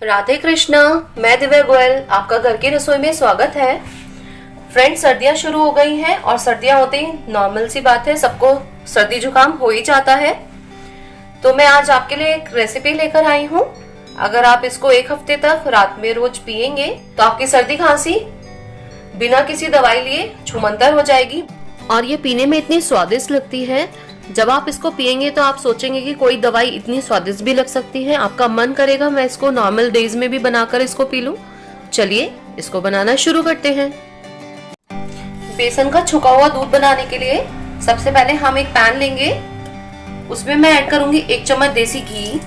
राधे कृष्णा। मैं दिव्या गोयल, आपका घर की रसोई में स्वागत है। फ्रेंड्स, सर्दियां शुरू हो गई हैं और सर्दियां होते ही नॉर्मल सी बात है, सबको सर्दी जुकाम हो ही जाता है। तो मैं आज आपके लिए एक रेसिपी लेकर आई हूँ। अगर आप इसको एक हफ्ते तक रात में रोज पियेंगे तो आपकी सर्दी खांसी बिना किसी दवाई लिए छूमंतर हो जाएगी। और ये पीने में इतनी स्वादिष्ट लगती है, जब आप इसको पियेंगे तो आप सोचेंगे कि कोई दवाई इतनी स्वादिष्ट भी लग सकती है। आपका मन करेगा मैं इसको नॉर्मल डेज में भी बनाकर इसको पी लूं। चलिए इसको बनाना शुरू करते हैं। बेसन का छुका हुआ दूध बनाने के लिए सबसे पहले हम एक पैन लेंगे। उसमें मैं ऐड करूंगी 1 चम्मच देसी घी।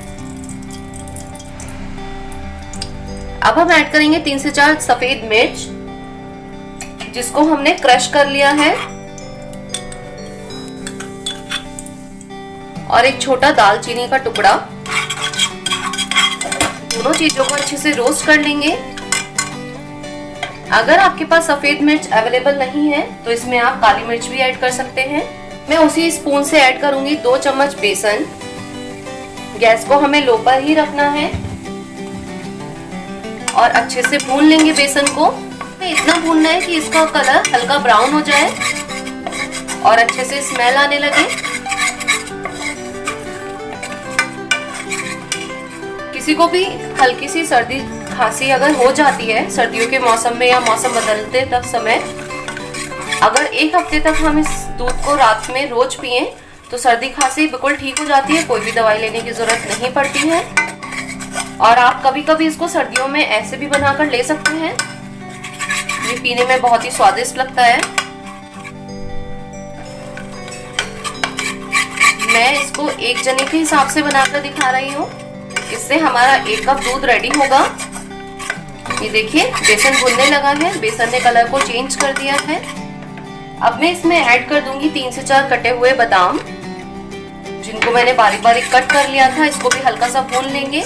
अब हम ऐड करेंगे 3 से 4 सफेद मिर्च, जिसको हमने क्रश कर लिया है, और एक छोटा दालचीनी का टुकड़ा। दोनों चीजों को अच्छे से रोस्ट कर लेंगे। अगर आपके पास सफेद मिर्च अवेलेबल नहीं है तो इसमें आप काली मिर्च भी ऐड कर सकते हैं। मैं उसी स्पून से ऐड करूंगी 2 चम्मच बेसन। गैस को हमें लो पर ही रखना है और अच्छे से भून लेंगे बेसन को। इतना भूनना है कि इसका कलर हल्का ब्राउन हो जाए और अच्छे से स्मेल आने लगे। किसी को भी हल्की सी सर्दी खांसी अगर हो जाती है सर्दियों के मौसम में या मौसम बदलते तक समय, अगर एक हफ्ते तक हम इस दूध को रात में रोज पिएं तो सर्दी खांसी बिल्कुल ठीक हो जाती है। कोई भी दवाई लेने की जरूरत नहीं पड़ती है। और आप कभी कभी इसको सर्दियों में ऐसे भी बनाकर ले सकते हैं। ये पीने में बहुत ही स्वादिष्ट लगता है। मैं इसको एक जने के हिसाब से बनाकर दिखा रही हूँ। इससे हमारा 1 कप दूध रेडी होगा। ये देखिए बेसन भुनने लगा है, बेसन ने कलर को चेंज कर दिया है। अब मैं इसमें ऐड कर दूंगी 3 से 4 कटे हुए बादाम, जिनको मैंने बारीक बारीक कट कर लिया था। इसको भी हल्का सा भून लेंगे।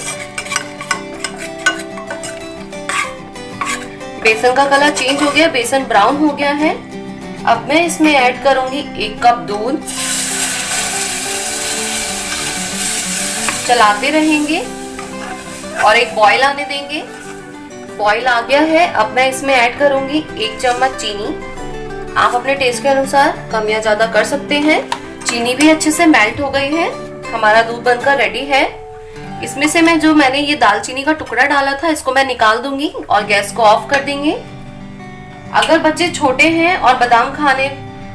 बेसन का कलर चेंज हो गया, बेसन ब्राउन हो गया है। अब मैं इसमें ऐड करूंगी 1 कप दूध। चलाते रहेंगे और एक बॉईल आने देंगे। बॉईल आ गया है। अब मैं इसमें ऐड करूंगी 1 चम्मच चीनी। आप अपने टेस्ट के अनुसार कम या ज्यादा कर सकते हैं। चीनी भी अच्छे से मेल्ट हो गई है। हमारा दूध बनकर रेडी है। इसमें से मैंने ये दालचीनी का टुकड़ा डाला था, इसको मैं निकाल दूंगी और गैस को ऑफ कर देंगे। अगर बच्चे छोटे हैं और बादाम खाने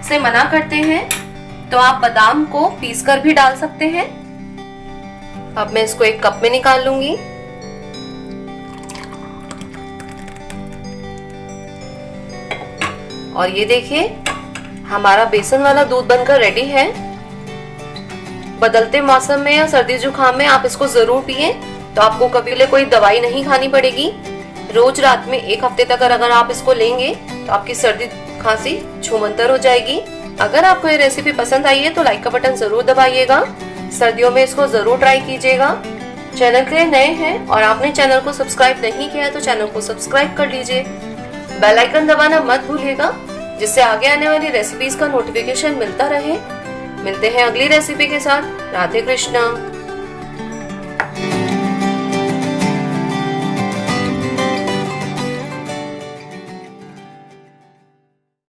से मना करते हैं तो आप बादाम को पीसकर भी डाल सकते हैं। अब मैं इसको एक कप में निकाल लूंगी। और ये देखिए हमारा बेसन वाला दूध बनकर रेडी है। बदलते मौसम में या सर्दी जुकाम में आप इसको जरूर पिएं, तो आपको कभी ले कोई दवाई नहीं खानी पड़ेगी। रोज रात में 1 हफ्ते तक अगर आप इसको लेंगे तो आपकी सर्दी खांसी छूमंतर हो जाएगी। अगर आपको ये रेसिपी पसंद आई है तो लाइक का बटन जरूर दबाइएगा। सर्दियों में इसको जरूर ट्राई कीजिएगा। चैनल के लिए नए हैं और आपने चैनल को सब्सक्राइब नहीं किया है तो चैनल को सब्सक्राइब कर लीजिए। बेल आइकन दबाना मत भूलिएगा, जिससे आगे आने वाली रेसिपीज का नोटिफिकेशन मिलता रहे। मिलते हैं अगली रेसिपी के साथ। राधे कृष्णा।